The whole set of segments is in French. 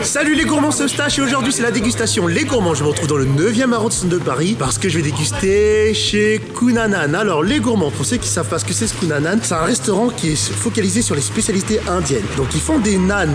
Salut les gourmands, c'est Eustache et aujourd'hui c'est la dégustation Les Gourmands. Je me retrouve dans le 9e arrondissement de Paris parce que je vais déguster chez Cunanan. Alors les gourmands, pour ceux qui savent pas ce que c'est ce Cunanan, c'est un restaurant qui est focalisé sur les spécialités indiennes. Donc ils font des naans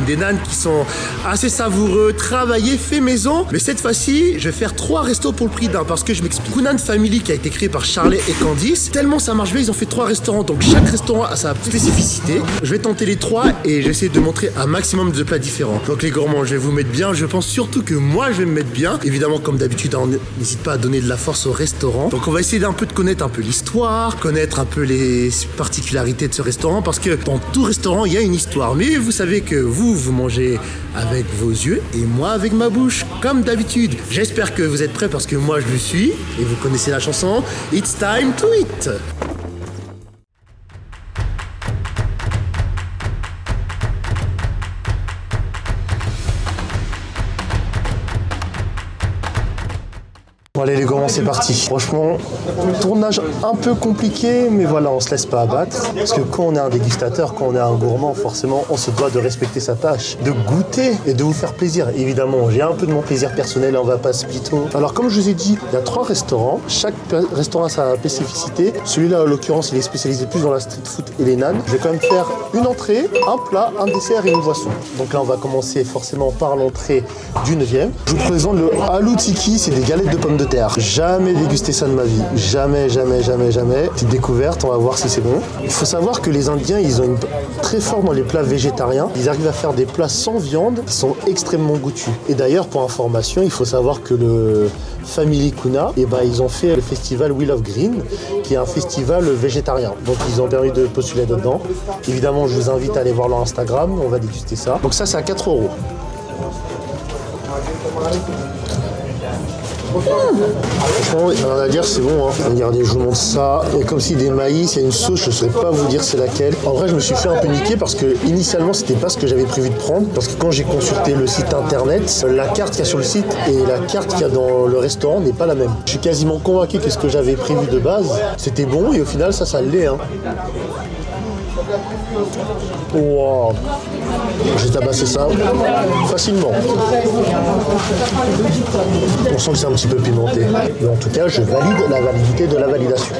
qui sont assez savoureux, travaillés, faits maison. Mais cette fois-ci, je vais faire 3 restos pour le prix d'un parce que je m'explique. Cunanan Family qui a été créé par Charlie et Candice, tellement ça marche bien, ils ont fait 3 restaurants. Donc chaque restaurant a sa spécificité. Je vais tenter les 3 et j'essaie de montrer un maximum de plats différents. Donc les gourmands, je vais vous mettre bien, je pense surtout que moi je vais me mettre bien. Évidemment comme d'habitude, n'hésite pas à donner de la force au restaurant. Donc on va essayer d'un peu de connaître un peu l'histoire, connaître un peu les particularités de ce restaurant parce que dans tout restaurant il y a une histoire. Mais vous savez que vous mangez avec vos yeux et moi avec ma bouche, comme d'habitude. J'espère que vous êtes prêts parce que moi je le suis et vous connaissez la chanson It's time to eat. Bon allez les gourmands, c'est parti. Franchement, tournage un peu compliqué, mais voilà, on se laisse pas abattre. Parce que quand on est un dégustateur, quand on est un gourmand, forcément, on se doit de respecter sa tâche, de goûter et de vous faire plaisir. Évidemment, j'ai un peu de mon plaisir personnel, on va pas se pito. Alors comme je vous ai dit, il y a 3 restaurants. Chaque restaurant a sa spécificité. Celui-là, en l'occurrence, il est spécialisé plus dans la street food et les naans. Je vais quand même faire une entrée, un plat, un dessert et une boisson. Donc là, on va commencer forcément par l'entrée du 9e. Je vous présente le aloo tiki, c'est des galettes de pommes de terre. Jamais dégusté ça de ma vie. Jamais. Petite découverte, on va voir si c'est bon. Il faut savoir que les Indiens, ils ont une très fort dans les plats végétariens. Ils arrivent à faire des plats sans viande qui sont extrêmement goûtus. Et d'ailleurs, pour information, il faut savoir que le Family Kuna, ils ont fait le festival Wheel of Green, qui est un festival végétarien. Donc ils ont permis de postuler dedans. Évidemment, je vous invite à aller voir leur Instagram, on va déguster ça. Donc ça, c'est à 4 €. Franchement, rien à dire, c'est bon. Regardez, je vous montre ça. Et comme si des maïs, il y a une sauce, je ne saurais pas vous dire c'est laquelle. En vrai, je me suis fait un peu niquer parce que initialement, c'était pas ce que j'avais prévu de prendre. Parce que quand j'ai consulté le site internet, la carte qu'il y a sur le site et la carte qu'il y a dans le restaurant n'est pas la même. Je suis quasiment convaincu que ce que j'avais prévu de base, c'était bon et au final, ça l'est. Wow. J'ai tabassé ça facilement. On sent que c'est un petit peu pimenté. Mais en tout cas, je valide la validité de la validation.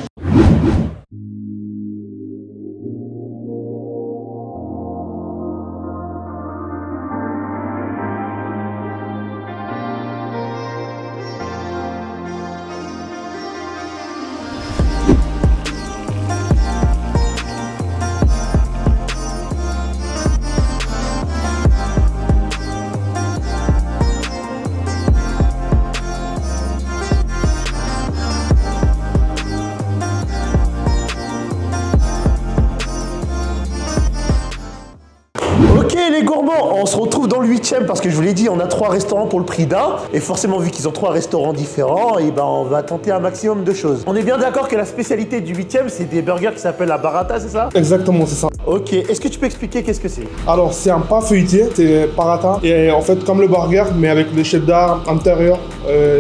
Ok les gourmands, on se retrouve dans le 8e parce que je vous l'ai dit, on a 3 restaurants pour le prix d'un. Et forcément, vu qu'ils ont 3 restaurants différents, on va tenter un maximum de choses. On est bien d'accord que la spécialité du 8e, c'est des burgers qui s'appellent la Paratha, c'est ça? Exactement, c'est ça. Ok, est-ce que tu peux expliquer qu'est-ce que c'est? Alors, c'est un pain feuilleté, c'est Paratha. Et en fait, comme le burger, mais avec le cheddar intérieur,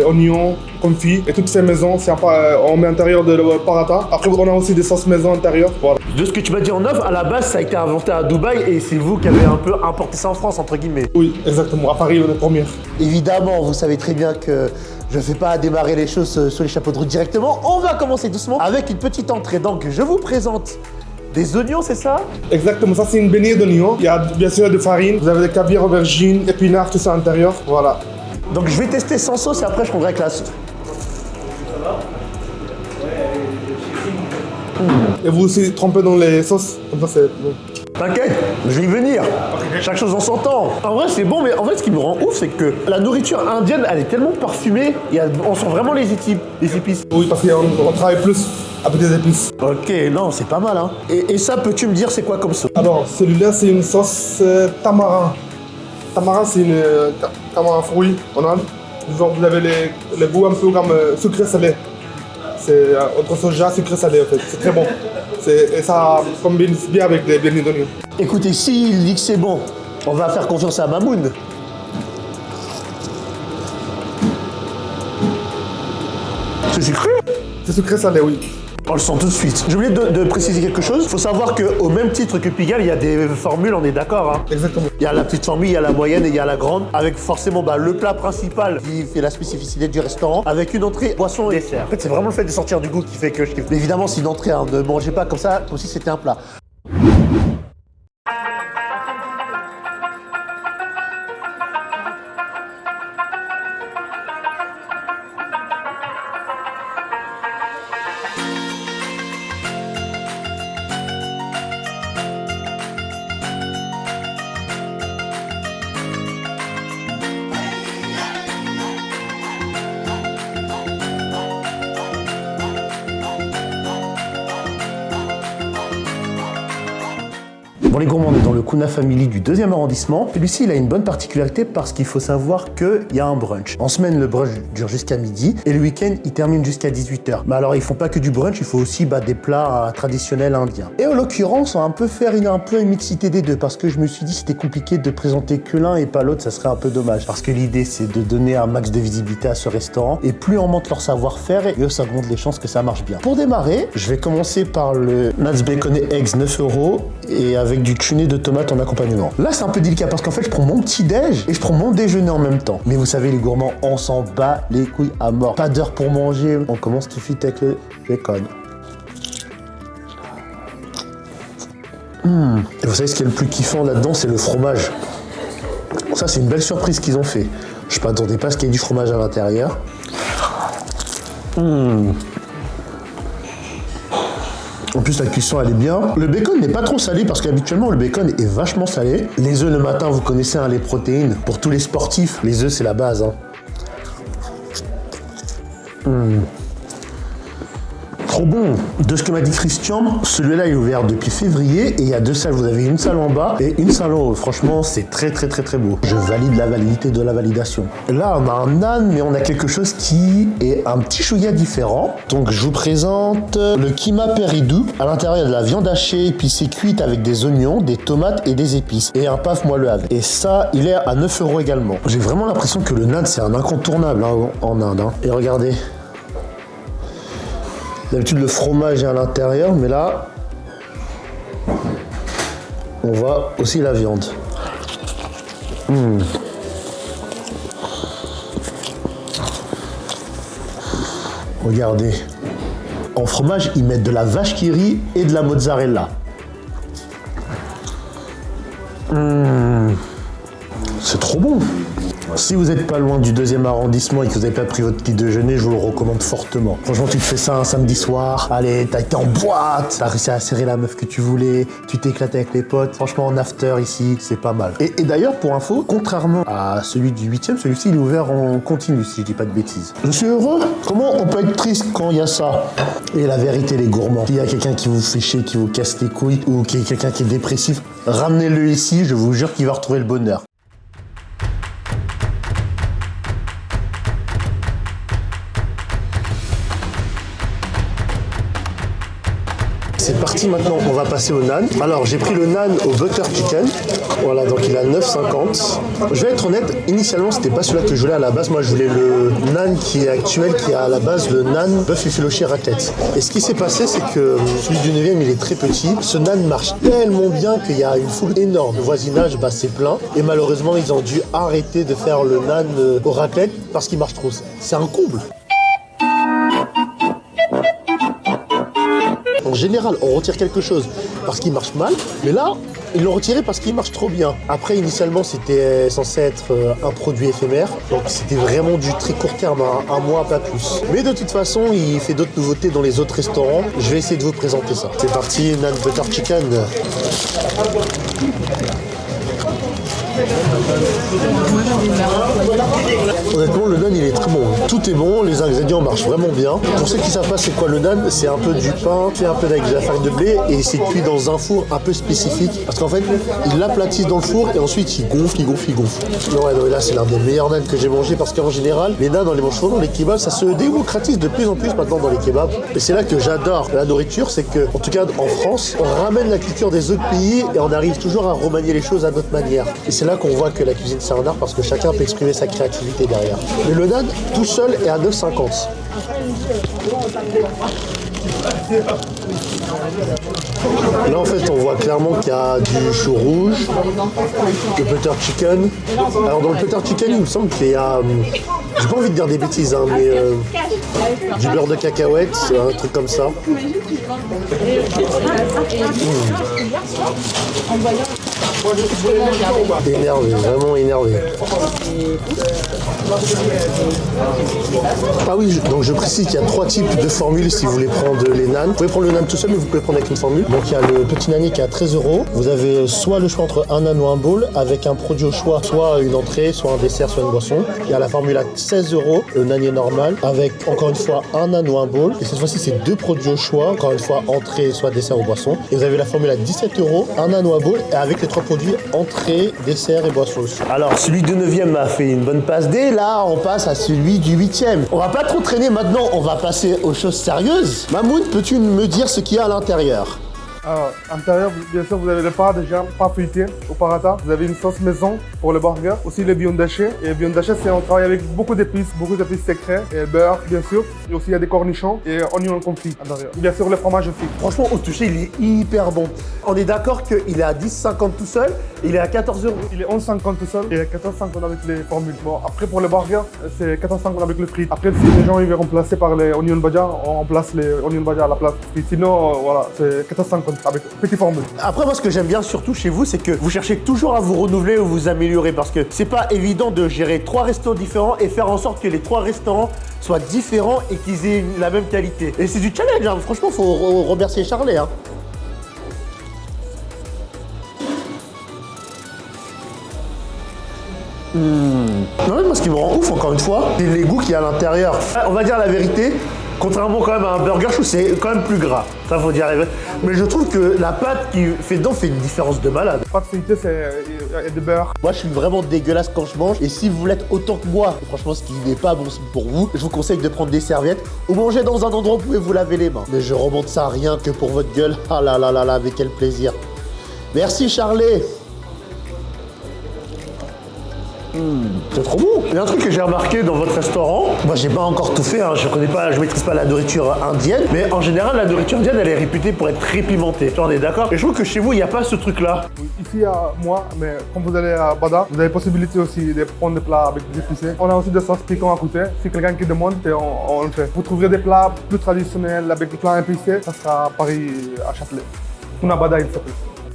oignon, confit et tout fait maison. C'est un pain, on met à l'intérieur de le Paratha. Après, on a aussi des sauces maison intérieures. Voilà. De ce que tu m'as dit en off, à la base, ça a été inventé à Dubaï et c'est vous qui avez un peu importé ça en France, entre guillemets. Oui, exactement. À Paris, on est première. Évidemment, vous savez très bien que je ne fais pas démarrer les choses sur les chapeaux de roue directement. On va commencer doucement avec une petite entrée. Donc, je vous présente des oignons, c'est ça? Exactement, ça c'est une beignet d'oignons. Il y a bien sûr de farine, vous avez des caviar, aubergines, épinards, tout ça à l'intérieur. Voilà. Donc, je vais tester sans sauce et après, je prendrai avec la sauce. Et vous aussi trempez dans les sauces, comme ça c'est bon. T'inquiète, je vais y venir. Chaque chose en son temps. En vrai, c'est bon, mais en fait, ce qui me rend ouf, c'est que la nourriture indienne, elle est tellement parfumée. On sent vraiment les épices. Oui, parce qu'on travaille plus avec des épices. Ok, non, c'est pas mal, hein. Et ça, peux-tu me dire, c'est quoi comme sauce? Alors, celui-là, c'est une sauce tamarin. Tamarin, c'est comme un fruit en Inde. Genre, vous avez les goûts un peu comme sucré-salé. C'est entre soja, sucré-salé, en fait. C'est très bon. Et ça combine bien avec les beignets d'oignons. Écoutez, s'il dit que c'est bon, on va faire confiance à Mamoun. C'est sucré? C'est sucré-salé, oui. On le sent tout de suite. J'ai oublié de préciser quelque chose. Il faut savoir qu'au même titre que Pigalle, il y a des formules, on est d'accord. Hein. Exactement. Il y a la petite formule, il y a la moyenne et il y a la grande, avec forcément le plat principal qui fait la spécificité du restaurant, avec une entrée, boisson et dessert. En fait, c'est vraiment le fait de sortir du goût qui fait que je kiffe. Mais évidemment, c'est une entrée, hein. Ne mangez pas comme ça, comme si c'était un plat. Bon les gourmands, on est dans le Kuna Family du 2e arrondissement. Celui-ci, il a une bonne particularité parce qu'il faut savoir qu'il y a un brunch. En semaine, le brunch dure jusqu'à midi et le week-end, il termine jusqu'à 18h. Mais alors, ils font pas que du brunch, il faut aussi des plats traditionnels indiens. Et en l'occurrence, on va un peu faire une mixité des deux parce que je me suis dit c'était compliqué de présenter que l'un et pas l'autre, ça serait un peu dommage. Parce que l'idée, c'est de donner un max de visibilité à ce restaurant et plus on monte leur savoir-faire et ça augmente les chances que ça marche bien. Pour démarrer, je vais commencer par le Nuts Bacon et Eggs 9 € et avec du chuné de tomates en accompagnement. Là, c'est un peu délicat parce qu'en fait, je prends mon petit déj et je prends mon déjeuner en même temps. Mais vous savez, les gourmands, on s'en bat les couilles à mort. Pas d'heure pour manger. On commence tout de suite avec le bacon. Et vous savez, ce qui est le plus kiffant là-dedans, c'est le fromage. Ça, c'est une belle surprise qu'ils ont fait. Je ne m'attendais pas à ce qu'il y ait du fromage à l'intérieur. En plus, la cuisson, elle est bien. Le bacon n'est pas trop salé parce qu'habituellement, le bacon est vachement salé. Les œufs le matin, vous connaissez les protéines. Pour tous les sportifs, les œufs, c'est la base. Trop bon. De ce que m'a dit Christian, celui-là est ouvert depuis février et il y a 2 salles. Vous avez une salle en bas et une salle en haut. Franchement, c'est très beau. Je valide la validité de la validation. Là, on a un naan, mais on a quelque chose qui est un petit chouïa différent. Donc, je vous présente le Keema Peridou. À l'intérieur, il y a de la viande hachée épicée cuite avec des oignons, des tomates et des épices. Et un paf moelleux avec. Et ça, il est à 9 € également. J'ai vraiment l'impression que le naan, c'est un incontournable en Inde. Et regardez. D'habitude, le fromage est à l'intérieur, mais là, on voit aussi la viande. Regardez. En fromage, ils mettent de la vache qui rit et de la mozzarella. C'est trop bon. Si vous n'êtes pas loin du 2e arrondissement et que vous n'avez pas pris votre petit déjeuner, je vous le recommande fortement. Franchement, tu te fais ça un samedi soir, allez, t'as été en boîte, t'as réussi à serrer la meuf que tu voulais, tu t'éclates avec les potes. Franchement, en after ici, c'est pas mal. Et d'ailleurs, pour info, contrairement à celui du 8e, celui-ci il est ouvert en continu, si je dis pas de bêtises. Je suis heureux. Comment on peut être triste quand il y a ça? Et la vérité, les gourmands, s'il y a quelqu'un qui vous fait chier, qui vous casse les couilles, ou qui est quelqu'un qui est dépressif, ramenez-le ici, je vous jure qu'il va retrouver le bonheur. C'est parti maintenant, on va passer au naan. Alors j'ai pris le naan au butter chicken. Voilà, donc il a 9,50. Je vais être honnête, initialement c'était pas celui-là que je voulais à la base. Moi je voulais le naan qui est actuel, qui est à la base le naan bœuf effiloché raclette. Et ce qui s'est passé, c'est que celui du 9e il est très petit. Ce naan marche tellement bien qu'il y a une foule énorme. Le voisinage, c'est plein. Et malheureusement ils ont dû arrêter de faire le naan au raclette parce qu'il marche trop. C'est un comble. En général, on retire quelque chose parce qu'il marche mal, mais là, ils l'ont retiré parce qu'il marche trop bien. Après, initialement, c'était censé être un produit éphémère, donc c'était vraiment du très court terme, un mois, pas plus. Mais de toute façon, il fait d'autres nouveautés dans les autres restaurants. Je vais essayer de vous présenter ça. C'est parti, naan butter chicken. Honnêtement, le naan il est très bon. Tout est bon, les ingrédients marchent vraiment bien. Pour ceux qui savent pas c'est quoi le naan, c'est un peu du pain fait un peu avec de la farine de blé et c'est cuit dans un four un peu spécifique parce qu'en fait ils l'aplatissent dans le four et ensuite ils gonflent. Non, là c'est l'un des meilleurs naans que j'ai mangé parce qu'en général les naans on les mange souvent dans les kebabs, ça se démocratise de plus en plus maintenant dans les kebabs. Et c'est là que j'adore la nourriture, c'est que en tout cas en France on ramène la culture des autres pays et on arrive toujours à remanier les choses à notre manière. Et c'est là qu'on voit que la cuisine c'est un art parce que chacun peut exprimer sa créativité derrière. Mais le naan tout seul est à 9,50. Là en fait on voit clairement qu'il y a du chou rouge, le butter chicken. Alors dans le butter chicken il me semble qu'il y a, j'ai pas envie de dire des bêtises hein, mais du beurre de cacahuète, un truc comme ça. Énervé, vraiment énervé. Ah oui, donc je précise qu'il y a 3 types de formules si vous voulez prendre les nanes. Vous pouvez prendre le nan tout seul, mais vous pouvez prendre avec une formule. Donc il y a le petit nani qui est à 13 €. Vous avez soit le choix entre un nan ou un bowl, avec un produit au choix, soit une entrée, soit un dessert, soit une boisson. Il y a la formule à 16 €, le nani normal, avec encore une fois un nan ou un bowl. Et cette fois-ci, c'est 2 produits au choix, encore une fois entrée, soit dessert ou boisson. Et vous avez la formule à 17 €, un nan ou un bowl, et avec les 3 produits entrée, dessert et boisson aussi. Alors celui du 9e a fait une bonne passe D, là on passe à celui du 8e. On va pas trop traîner maintenant, on va passer aux choses sérieuses. Mahmoud, peux-tu me dire ce qu'il y a à l'intérieur? Alors, à l'intérieur, bien sûr, vous avez le pas déjà, pas feuilleté au paratha. Vous avez une sauce maison pour le burger. Aussi les viandes hachées. Et les viandes hachées, on travaille avec beaucoup d'épices secrets. Et beurre, bien sûr. Et aussi, il y a des cornichons et oignons confits à l'intérieur. Bien sûr, le fromage aussi. Franchement, au toucher, il est hyper bon. On est d'accord qu'il est à 10,50 tout seul, il est à 14 €. Il est 11,50 tout seul et 14,50 avec les formules. Bon, après, pour le burger, c'est 14,50 avec le frites. Après, si les gens ils veulent remplacer par les oignons baja, on remplace les oignons baja à la place. Et sinon, voilà, c'est 14,50. Avec petit formule. Après moi ce que j'aime bien surtout chez vous c'est que vous cherchez toujours à vous renouveler ou vous améliorer parce que c'est pas évident de gérer 3 restaurants différents et faire en sorte que les 3 restaurants soient différents et qu'ils aient la même qualité. Et c'est du challenge, hein. Franchement faut remercier Charlet. Hein. Non mais moi ce qui me rend ouf encore une fois, c'est les goûts qu'il y a à l'intérieur. On va dire la vérité. Contrairement quand même à un burger, je trouve que c'est quand même plus gras. Ça faut dire. Mais je trouve que la pâte qui fait dedans fait une différence de malade. La pâte feuilletée, il y a du beurre. Moi, je suis vraiment dégueulasse quand je mange. Et si vous voulez être autant que moi, franchement, ce qui n'est pas bon pour vous, je vous conseille de prendre des serviettes ou manger dans un endroit où vous pouvez vous laver les mains. Mais je remonte ça rien que pour votre gueule. Ah là là là là, avec quel plaisir. Merci Charlet. C'est trop bon. Il y a un truc que j'ai remarqué dans votre restaurant, moi j'ai pas encore tout fait, hein. Je maîtrise pas la nourriture indienne, mais en général la nourriture indienne elle est réputée pour être très pimentée. On est d'accord? Et je trouve que chez vous il n'y a pas ce truc là. Ici à moi, mais quand vous allez à Bada, vous avez possibilité aussi de prendre des plats avec des épicés. On a aussi des sauces piquantes à côté. Si quelqu'un qui demande, on le fait. Vous trouverez des plats plus traditionnels avec des plats épicés, ça sera à Paris, à Châtelet. On a Bada, il s'appelle.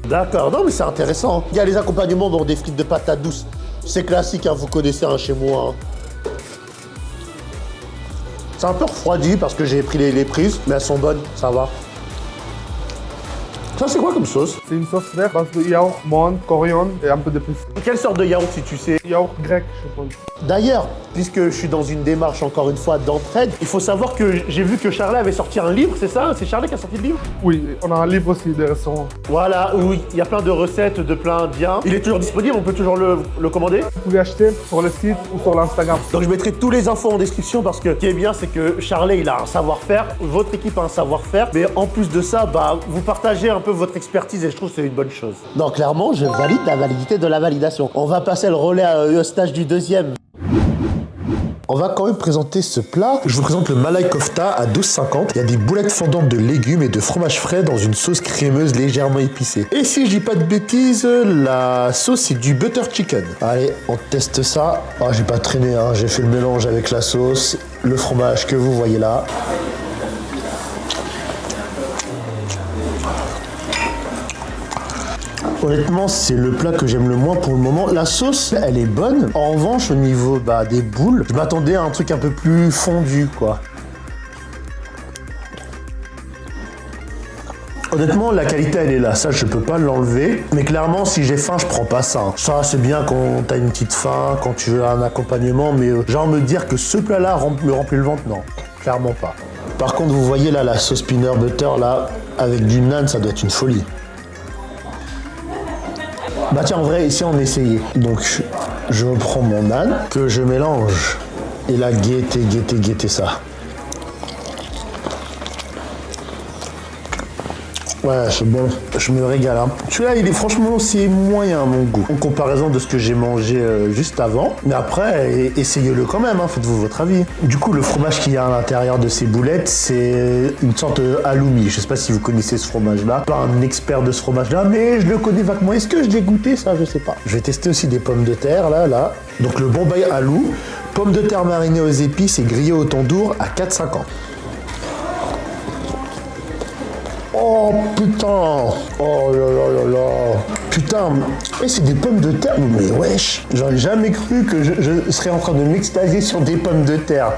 D'accord, non mais c'est intéressant. Il y a les accompagnements, bon, des frites de patates douces. C'est classique, hein, vous connaissez hein, chez moi. Hein. C'est un peu refroidi parce que j'ai pris les prises, mais elles sont bonnes, ça va. Ça, c'est quoi comme sauce? C'est une sauce verte, base de yaourt, menthe, coriandre et un peu d'épices. Quelle sorte de yaourt, si tu sais? Yaourt grec, je pense. D'ailleurs, puisque je suis dans une démarche, encore une fois, d'entraide, il faut savoir que j'ai vu que Charlet avait sorti un livre, c'est ça? C'est Charlet qui a sorti le livre? Oui, on a un livre aussi des restaurants. Voilà, oui, il y a plein de recettes, de plein biens. Il est toujours disponible, on peut toujours le commander? Vous pouvez acheter sur le site ou sur l'Instagram. Donc je mettrai tous les infos en description parce que ce qui est bien, c'est que Charlet, il a un savoir-faire, votre équipe a un savoir-faire, mais en plus de ça, bah, vous partagez un peu votre expertise et je trouve que c'est une bonne chose. Donc clairement, je valide la validité de la validation. On va passer le relais au stage du 2e. On va quand même présenter ce plat. Je vous présente le malai kofta à 12,50. Il y a des boulettes fondantes de légumes et de fromage frais dans une sauce crémeuse légèrement épicée. Et si je dis pas de bêtises, la sauce c'est du butter chicken. Allez, on teste ça. Oh, j'ai pas traîné, hein. J'ai fait le mélange avec la sauce, le fromage que vous voyez là. Honnêtement, c'est le plat que j'aime le moins pour le moment. La sauce, elle est bonne. En revanche, au niveau des boules, je m'attendais à un truc un peu plus fondu, quoi. Honnêtement, la qualité, elle est là. Ça, je peux pas l'enlever. Mais clairement, si j'ai faim, je prends pas ça. Ça, c'est bien quand t'as une petite faim, quand tu veux un accompagnement. Mais genre me dire que ce plat-là me remplit le ventre, non. Clairement pas. Par contre, vous voyez là, la sauce peanut butter, là, avec du naan, ça doit être une folie. Bah tiens, en vrai, ici on essayait. Donc, je reprends mon naan, que je mélange. Et là, guettez ça. Ouais, c'est bon. Je me régale. Hein. Celui-là, il est franchement, c'est moyen à mon goût. En comparaison de ce que j'ai mangé juste avant. Mais après, essayez-le quand même. Hein. Faites-vous votre avis. Du coup, le fromage qu'il y a à l'intérieur de ces boulettes, c'est une sorte de halloumi. Je sais pas si vous connaissez ce fromage-là. Pas un expert de ce fromage-là, mais je le connais vaguement. Est-ce que je l'ai goûté? Ça, je sais pas. Je vais tester aussi des pommes de terre, là. Donc le Bombay Halou. Pommes de terre marinées aux épices et grillées au tandoor à 4,50. Oh putain! Oh là là là là! Putain! Et c'est des pommes de terre? Mais wesh! J'aurais jamais cru que je serais en train de m'extasier sur des pommes de terre.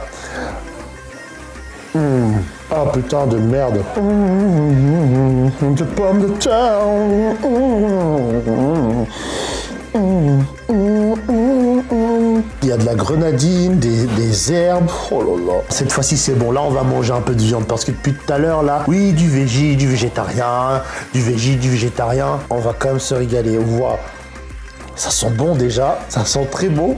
Ah putain de merde! Des pommes de terre! Il y a de la grenadine, des herbes. Oh là là. Cette fois-ci, c'est bon. Là, on va manger un peu de viande parce que depuis tout à l'heure, là, oui, du végé, du végétarien, du végétarien. On va quand même se régaler. Wow. Ça sent bon déjà, ça sent très bon.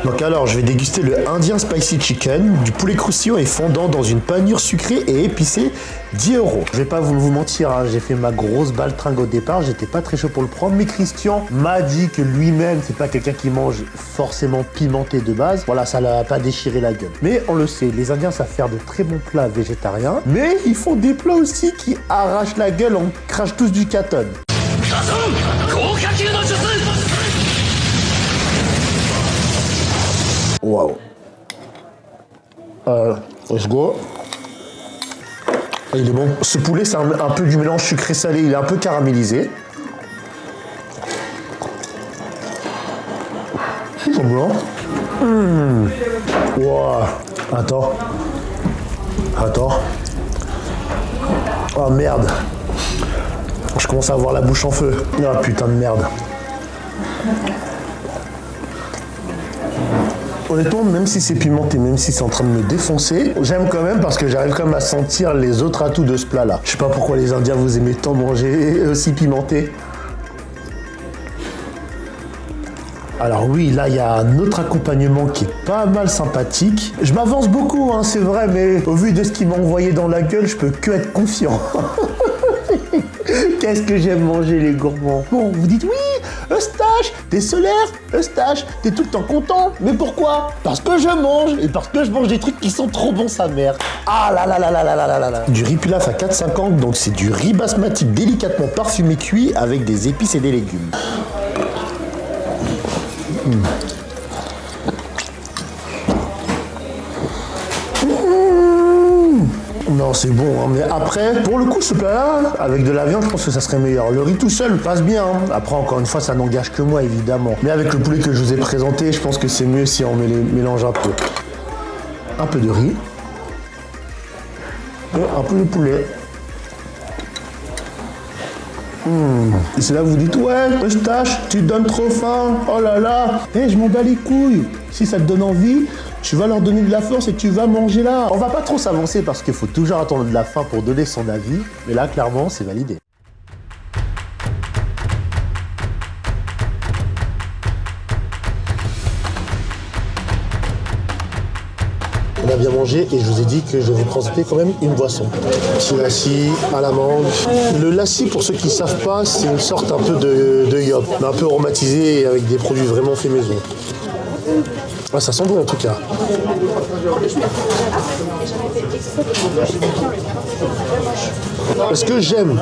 Donc alors, je vais déguster le Indian Spicy Chicken, du poulet croustillant et fondant dans une panure sucrée et épicée, 10 €. Je vais pas vous mentir, hein, j'ai fait ma grosse baltringue au départ, j'étais pas très chaud pour le prendre, mais Christian m'a dit que lui-même, c'est pas quelqu'un qui mange forcément pimenté de base. Voilà, ça l'a pas déchiré la gueule. Mais on le sait, les Indiens savent faire de très bons plats végétariens, mais ils font des plats aussi qui arrachent la gueule, on crache tous du katon. Waouh. Let's go. Il est bon. Ce poulet, c'est un peu du mélange sucré-salé. Il est un peu caramélisé. C'est bon. Wow. Attends. Oh merde. Je commence à avoir la bouche en feu. Ah putain de merde. Honnêtement, même si c'est pimenté, même si c'est en train de me défoncer, j'aime quand même parce que j'arrive quand même à sentir les autres atouts de ce plat-là. Je sais pas pourquoi les Indiens vous aimez tant manger aussi pimenté. Alors oui, là, il y a un autre accompagnement qui est pas mal sympathique. Je m'avance beaucoup, hein, c'est vrai, mais au vu de ce qu'il m'a envoyé dans la gueule, je peux que être confiant. Qu'est-ce que j'aime manger, les gourmands. Bon, vous dites oui, Eustache, t'es solaire, Eustache, t'es tout le temps content. Mais pourquoi? Parce que je mange, et parce que je mange des trucs qui sont trop bons, sa mère. Ah là là là là là là là là là. Du riz pilaf à 4,50, donc c'est du riz basmati délicatement parfumé cuit avec des épices et des légumes. Non, c'est bon, hein. Mais après, pour le coup, ce plat-là, avec de la viande, je pense que ça serait meilleur. Le riz tout seul passe bien. Hein. Après, encore une fois, ça n'engage que moi, évidemment. Mais avec le poulet que je vous ai présenté, je pense que c'est mieux si on mélange un peu. Un peu de riz. Et un peu de poulet. Et c'est là que vous dites, ouais, Eustache, tu donnes trop faim, oh là là, je m'en bats les couilles. Si ça te donne envie, tu vas leur donner de la force et tu vas manger là. On va pas trop s'avancer parce qu'il faut toujours attendre de la faim pour donner son avis, mais là, clairement, c'est validé. On a bien mangé et je vous ai dit que je vais vous présenter quand même une boisson. Petit lassi à l'amande. Le lassi, pour ceux qui ne savent pas, c'est une sorte un peu de yop, mais un peu aromatisé et avec des produits vraiment faits maison. Ouais, ça sent bon en tout cas. Est-ce que j'aime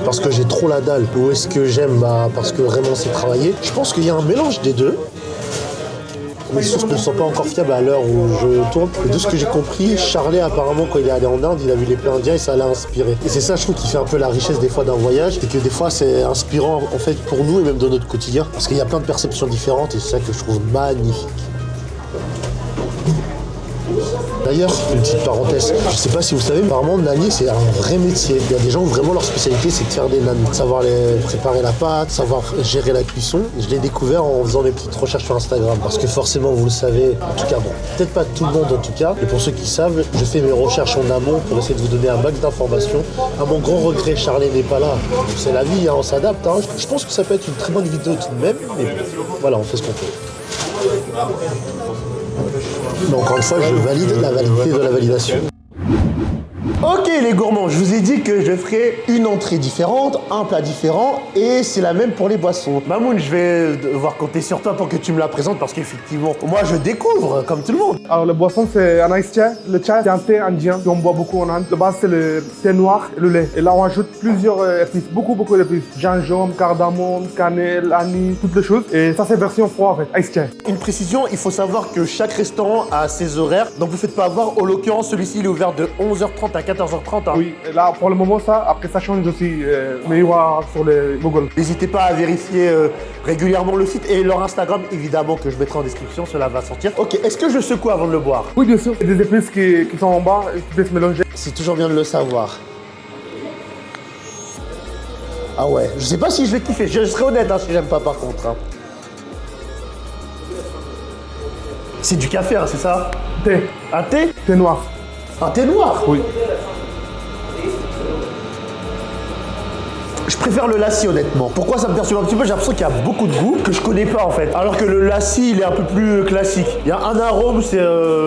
parce que j'ai trop la dalle ou est-ce que j'aime parce que vraiment c'est travaillé? Je pense qu'il y a un mélange des deux. Mes sources ne sont pas encore fiables à l'heure où je tourne. Et de ce que j'ai compris, Charlet, apparemment, quand il est allé en Inde, il a vu les plats indiens et ça l'a inspiré. Et c'est ça, je trouve, qui fait un peu la richesse des fois d'un voyage. Et que des fois, c'est inspirant, en fait, pour nous et même dans notre quotidien. Parce qu'il y a plein de perceptions différentes et c'est ça que je trouve magnifique. D'ailleurs, une petite parenthèse, je sais pas si vous savez, mais apparemment, nanier, c'est un vrai métier. Il y a des gens où vraiment leur spécialité, c'est de faire des nanes. Savoir préparer la pâte, savoir gérer la cuisson. Je l'ai découvert en faisant mes petites recherches sur Instagram. Parce que forcément, vous le savez, en tout cas, bon, peut-être pas tout le monde en tout cas, mais pour ceux qui savent, je fais mes recherches en amont pour essayer de vous donner un max d'informations. À mon grand regret, Charlet n'est pas là. C'est la vie, hein, on s'adapte. Hein. Je pense que ça peut être une très bonne vidéo tout de même, mais voilà, on fait ce qu'on fait. Mais encore une fois, je valide la validité de la validation. Ok les gourmands, je vous ai dit que je ferai une entrée différente, un plat différent et c'est la même pour les boissons. Mamoun, je vais devoir compter sur toi pour que tu me la présentes parce qu'effectivement, moi je découvre comme tout le monde. Alors, la boisson, c'est un ice chai. Le chai, c'est un thé indien qu'on boit beaucoup en Inde. De base, c'est le thé noir et le lait. Et là, on ajoute plusieurs épices, beaucoup d'épices. Gingembre, cardamome, cannelle, anis, toutes les choses. Et ça, c'est version froid, en fait, ice chai. Une précision, il faut savoir que chaque restaurant a ses horaires, donc vous faites pas avoir. En l'occurrence, celui-ci, il est ouvert de 11h30 à 14h30. Hein. Oui, et là, pour le moment, ça, après, ça change aussi. Mais il y aura sur les Google. N'hésitez pas à vérifier régulièrement le site et leur Instagram, évidemment, que je mettrai en description, cela va sortir. Ok, est-ce que je secoue avant de le boire? Oui, bien sûr. Il y a des épices qui sont en bas et qui peuvent se mélanger. C'est toujours bien de le savoir. Ah ouais, je sais pas si je vais kiffer, je serai honnête hein, si j'aime pas par contre. Hein. C'est du café, hein, c'est ça? Thé. Un thé? Thé noir. Un thé noir? Oui. Je préfère le lassi honnêtement. Pourquoi ça me perturbe un petit peu? J'ai l'impression qu'il y a beaucoup de goût que je connais pas en fait. Alors que le lassi, il est un peu plus classique. Il y a un arôme, c'est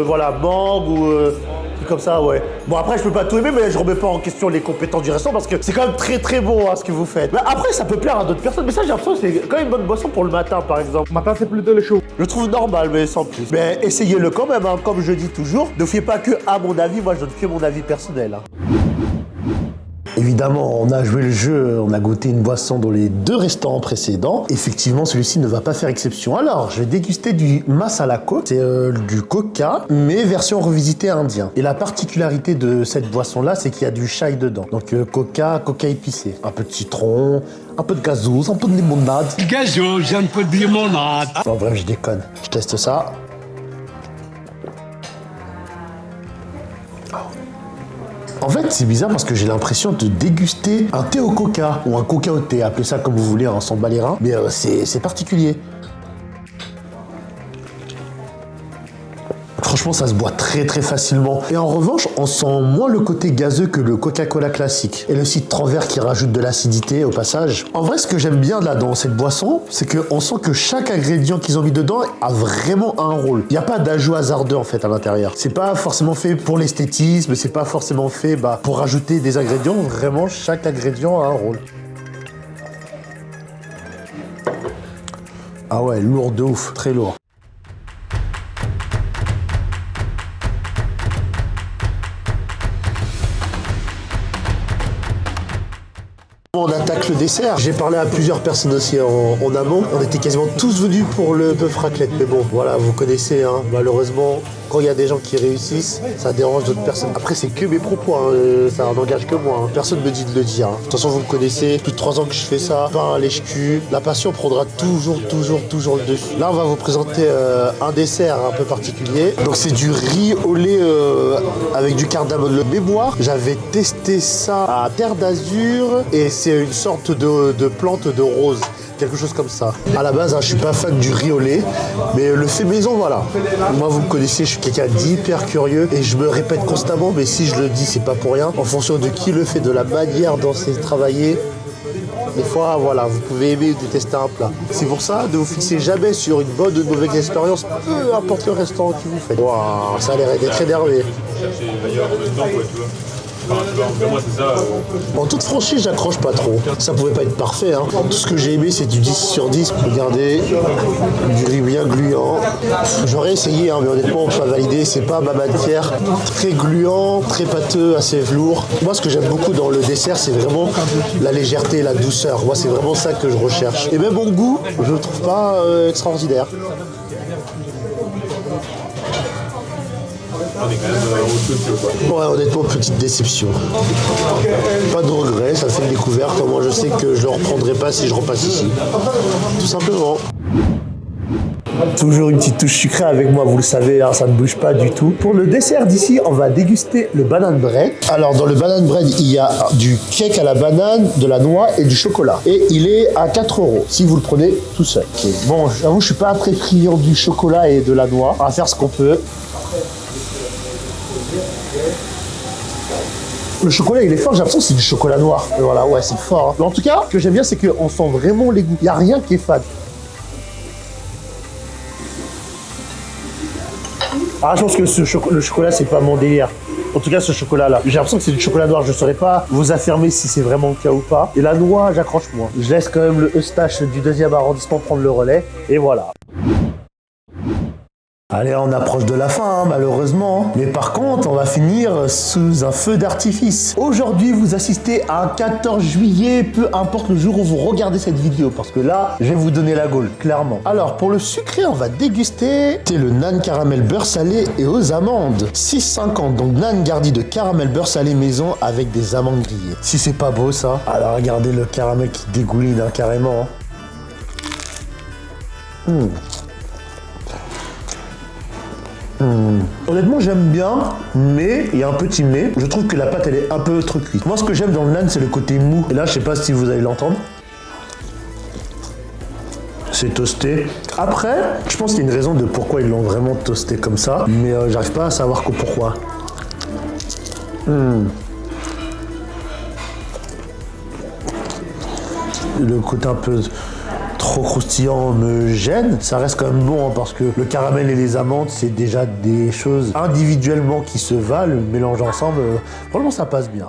voilà, mangue ou comme ça, ouais. Bon après, je peux pas tout aimer, mais je remets pas en question les compétences du restaurant parce que c'est quand même très bon hein, ce que vous faites. Mais après, ça peut plaire à d'autres personnes. Mais ça, j'ai l'impression que c'est quand même une bonne boisson pour le matin, par exemple. Matin, c'est plutôt le chaud. Je trouve normal, mais sans plus. Mais essayez-le quand même, hein, comme je dis toujours. Ne fiez pas que à mon avis, moi je donne que mon avis personnel. Hein. Évidemment, on a joué le jeu, on a goûté une boisson dans les 2 restaurants précédents. Effectivement, celui-ci ne va pas faire exception. Alors, je vais déguster du masala coke, c'est du coca, mais version revisitée indien. Et la particularité de cette boisson-là, c'est qu'il y a du chai dedans. Donc coca épicé, un peu de citron, un peu de gazouz, un peu de limonade. Gazouz, un peu de limonade. En bref, je déconne. Je teste ça. En fait, c'est bizarre parce que j'ai l'impression de déguster un thé au coca ou un coca au thé, appelez ça comme vous voulez, on s'en bat les reins, mais c'est particulier. Franchement, ça se boit très facilement. Et en revanche, on sent moins le côté gazeux que le Coca-Cola classique. Et le citron vert qui rajoute de l'acidité au passage. En vrai, ce que j'aime bien là dans cette boisson, c'est qu'on sent que chaque ingrédient qu'ils ont mis dedans a vraiment un rôle. Il n'y a pas d'ajout hasardeux en fait à l'intérieur. C'est pas forcément fait pour l'esthétisme, c'est pas forcément fait pour rajouter des ingrédients. Vraiment, chaque ingrédient a un rôle. Ah ouais, lourd de ouf, très lourd. On attaque le dessert. J'ai parlé à plusieurs personnes aussi en amont. On était quasiment tous venus pour le bœuf raclette. Mais bon, voilà, vous connaissez, hein, malheureusement, quand il y a des gens qui réussissent, ça dérange d'autres personnes. Après, c'est que mes propos, hein, ça n'engage que moi. Hein. Personne ne me dit de le dire. Hein. De toute façon, vous me connaissez, plus de 3 ans que je fais ça. Pain, lèche-cul. La passion prendra toujours le dessus. Là, on va vous présenter un dessert un peu particulier. Donc, c'est du riz au lait avec du cardamome. Le mémoire, j'avais testé ça à Terre d'Azur et c'est une sorte de plante de rose. Quelque chose comme ça. À la base, hein, je suis pas fan du riz au lait, mais le fait maison, voilà. Moi, vous me connaissez, je suis quelqu'un d'hyper curieux et je me répète constamment, mais si je le dis, c'est pas pour rien. En fonction de qui le fait, de la manière dont c'est travaillé, des fois, voilà, vous pouvez aimer ou détester un plat. C'est pour ça, ne vous fixez jamais sur une bonne ou une mauvaise expérience, peu importe le restaurant que vous faites. Waouh, ça a l'air d'être énervé. En toute franchise, j'accroche pas trop. Ça pouvait pas être parfait. Hein. Tout ce que j'ai aimé, c'est du 10 sur 10. Regardez, du riz bien gluant. J'aurais essayé, hein, mais honnêtement, on peut pas valider. C'est pas ma matière. Très gluant, très pâteux, assez velours. Moi, ce que j'aime beaucoup dans le dessert, c'est vraiment la légèreté, la douceur. Moi, c'est vraiment ça que je recherche. Et même mon goût, je le trouve pas extraordinaire. Ouais, honnêtement, petite déception. Pas de regret, ça fait une découverte. Moi, je sais que je le reprendrai pas si je repasse ici. Tout simplement. Toujours une petite touche sucrée avec moi, vous le savez, hein, ça ne bouge pas du tout. Pour le dessert d'ici, on va déguster le banane bread. Alors, dans le banane bread, il y a du cake à la banane, de la noix et du chocolat. Et il est à 4 € si vous le prenez tout seul. Okay. Bon, j'avoue, je suis pas très friand du chocolat et de la noix. On va faire ce qu'on peut. Le chocolat, il est fort, j'ai l'impression que c'est du chocolat noir. Et voilà, ouais, c'est fort. Hein. Mais en tout cas, ce que j'aime bien, c'est qu'on sent vraiment les goûts. Il n'y a rien qui est fade. Ah, je pense que le chocolat, c'est pas mon délire. En tout cas, ce chocolat-là. J'ai l'impression que c'est du chocolat noir. Je ne saurais pas vous affirmer si c'est vraiment le cas ou pas. Et la noix, j'accroche moins. Je laisse quand même le Eustache du 2e arrondissement prendre le relais. Et voilà. Allez, on approche de la fin, malheureusement. Mais par contre, on va finir sous un feu d'artifice. Aujourd'hui, vous assistez à un 14 juillet, peu importe le jour où vous regardez cette vidéo, parce que là, je vais vous donner la gaule, clairement. Alors, pour le sucré, on va déguster le nan caramel beurre salé et aux amandes. 6,50, donc nan garni de caramel beurre salé maison avec des amandes grillées. Si c'est pas beau, ça. Alors, regardez le caramel qui dégouline, hein, carrément. Honnêtement, j'aime bien, mais il y a un petit mais. Je trouve que la pâte, elle est un peu trop cuite. Moi, ce que j'aime dans le nan, c'est le côté mou. Et là, je sais pas si vous allez l'entendre. C'est toasté. Après, je pense qu'il y a une raison de pourquoi ils l'ont vraiment toasté comme ça, mais j'arrive pas à savoir pourquoi. Le côté un peu trop croustillant me gêne. Ça reste quand même bon, hein, parce que le caramel et les amandes, c'est déjà des choses individuellement qui se valent. Mélanger ensemble, franchement, ça passe bien.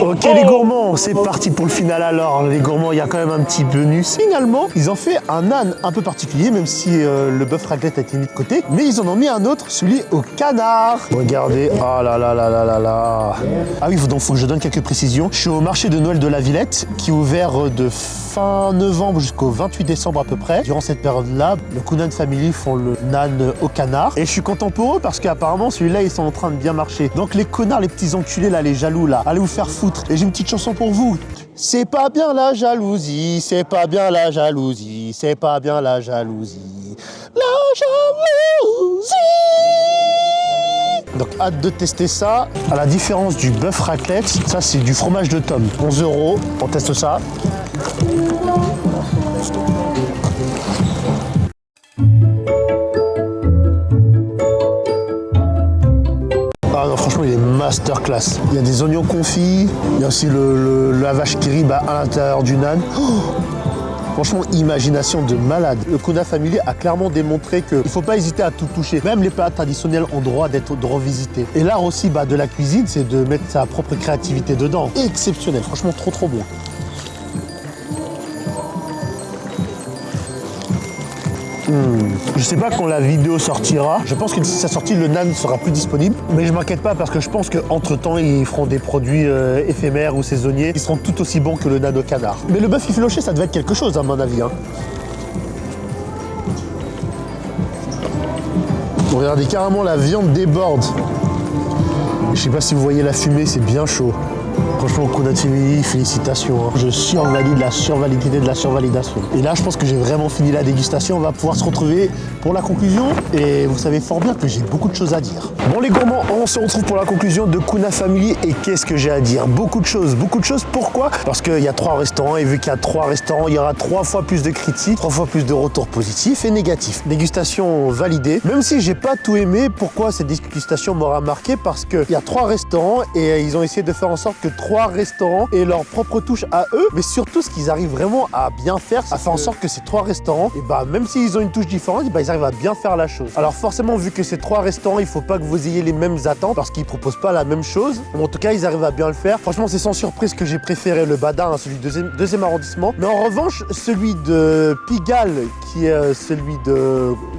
Ok les gourmands, c'est parti pour le final alors. Les gourmands, il y a quand même un petit bonus. Finalement, ils ont fait un nan un peu particulier, même si le bœuf raclette a été mis de côté. Mais ils en ont mis un autre, celui au canard. Regardez, ah là là là là là là. Ah oui, donc faut que je donne quelques précisions. Je suis au marché de Noël de la Villette, qui est ouvert de fin novembre jusqu'au 28 décembre à peu près. Durant cette période-là, le Kunan Family font le nan au canard. Et je suis content pour eux parce qu'apparemment, celui-là, ils sont en train de bien marcher. Donc les connards, les petits enculés là, les jaloux là, allez vous faire foutre. Et j'ai une petite chanson pour vous. C'est pas bien la jalousie, c'est pas bien la jalousie, c'est pas bien la jalousie. La jalousie. Donc hâte de tester ça. À la différence du bœuf raclette, ça c'est du fromage de tome. 11 €, on teste ça. Ah non, franchement, il est masterclass. Il y a des oignons confits, il y a aussi la vache qui rit à l'intérieur du nan. Oh, franchement, imagination de malade. Le Kunan Family a clairement démontré qu'il ne faut pas hésiter à tout toucher. Même les plats traditionnels ont droit d'être revisités. Et l'art aussi de la cuisine, c'est de mettre sa propre créativité dedans. Exceptionnel, franchement trop trop bon. Je sais pas quand la vidéo sortira. Je pense que d'ici sa sortie, le nan sera plus disponible. Mais je m'inquiète pas parce que je pense qu'entre temps, ils feront des produits éphémères ou saisonniers qui seront tout aussi bons que le nan au canard. Mais le bœuf effiloché, ça devait être quelque chose à mon avis. Hein. Regardez, carrément la viande déborde. Je sais pas si vous voyez la fumée, c'est bien chaud. Franchement, Kunan Family, félicitations. Hein. Je survalide la survalidité de la survalidation. Et là, je pense que j'ai vraiment fini la dégustation. On va pouvoir se retrouver pour la conclusion. Et vous savez fort bien que j'ai beaucoup de choses à dire. Bon les gourmands, on se retrouve pour la conclusion de Kunan Family. Et qu'est-ce que j'ai à dire? Beaucoup de choses. Beaucoup de choses. Pourquoi? Parce qu'il y a 3 restaurants. Et vu qu'il y a 3 restaurants, il y aura 3 fois plus de critiques, 3 fois plus de retours positifs et négatifs. Dégustation validée. Même si j'ai pas tout aimé, pourquoi cette dégustation m'aura marqué? Parce qu'il y a 3 restaurants et ils ont essayé de faire en sorte que 3 restaurants aient leur propre touche à eux. Mais surtout, ce qu'ils arrivent vraiment à bien faire, c'est à faire en sorte que ces 3 restaurants, et même s'ils ont une touche différente, ils arrivent à bien faire la chose. Alors forcément, vu que ces 3 restaurants, il faut pas que vous ayez les mêmes attentes parce qu'ils proposent pas la même chose. En tout cas, ils arrivent à bien le faire. Franchement, c'est sans surprise que j'ai préféré le Badin, celui du 2e arrondissement. Mais en revanche, celui de Pigalle, qui est celui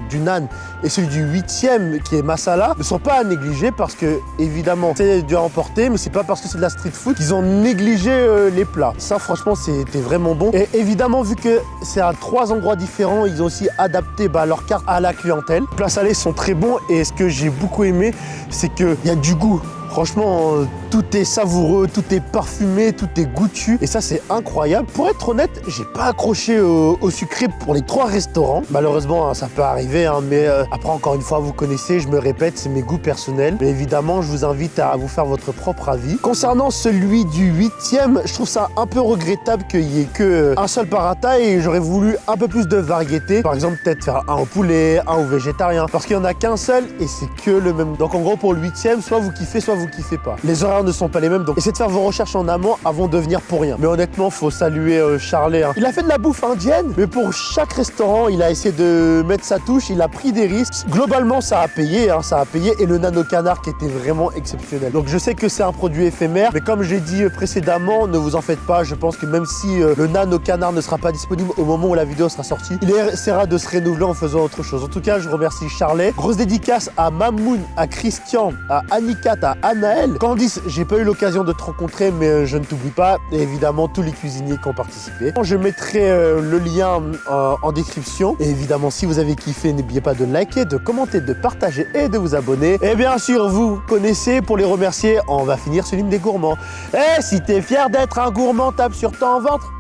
du nan, et celui du 8e, qui est Masala, ne sont pas à négliger parce que, évidemment, c'est dû à emporter, mais c'est pas parce que c'est de la street food qu'ils ont négligé les plats. Ça, franchement, c'était vraiment bon. Et évidemment, vu que c'est à 3 endroits différents, ils ont aussi adapté leur carte à la clientèle. Les plats salés sont très bons et ce que j'ai beaucoup aimé, c'est qu'il y a du goût. Franchement, tout est savoureux, tout est parfumé, tout est goûtu. Et ça, c'est incroyable. Pour être honnête, j'ai pas accroché au sucré pour les 3 restaurants. Malheureusement, hein, ça peut arriver, hein, mais après, encore une fois, vous connaissez, je me répète, c'est mes goûts personnels. Mais évidemment, je vous invite à vous faire votre propre avis. Concernant celui du 8e, je trouve ça un peu regrettable qu'il y ait que un seul paratha et j'aurais voulu un peu plus de variété. Par exemple, peut-être faire un au poulet, un au végétarien. Parce qu'il n'y en a qu'un seul et c'est que le même. Donc en gros, pour le 8e, soit vous kiffez, soit vous kiffez pas. Les horaires ne sont pas les mêmes, donc essayez de faire vos recherches en amont avant de venir pour rien. Mais honnêtement, faut saluer Charlet. Hein. Il a fait de la bouffe indienne, mais pour chaque restaurant, il a essayé de mettre sa touche, il a pris des risques. Globalement, ça a payé, hein, ça a payé. Et le nano canard qui était vraiment exceptionnel. Donc je sais que c'est un produit éphémère, mais comme j'ai dit précédemment, ne vous en faites pas. Je pense que même si le nano canard ne sera pas disponible au moment où la vidéo sera sortie, il essaiera de se renouveler en faisant autre chose. En tout cas, je remercie Charlet. Grosse dédicace à Mamoun, à Christian, à Anikat, à Anaël. Candice, j'ai pas eu l'occasion de te rencontrer, mais je ne t'oublie pas. Et évidemment, tous les cuisiniers qui ont participé. Je mettrai le lien en description. Et évidemment, si vous avez kiffé, n'oubliez pas de liker, de commenter, de partager et de vous abonner. Et bien sûr, vous connaissez, pour les remercier, on va finir sur l'hymne des gourmands. Eh, si t'es fier d'être un gourmand, tape sur ton ventre.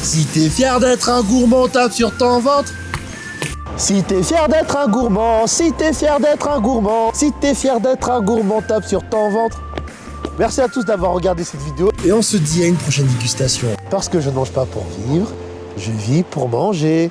Si t'es fier d'être un gourmand, tape sur ton ventre. Si t'es fier d'être un gourmand, si t'es fier d'être un gourmand, si t'es fier d'être un gourmand, tape sur ton ventre. Merci à tous d'avoir regardé cette vidéo et on se dit à une prochaine dégustation. Parce que je ne mange pas pour vivre, je vis pour manger.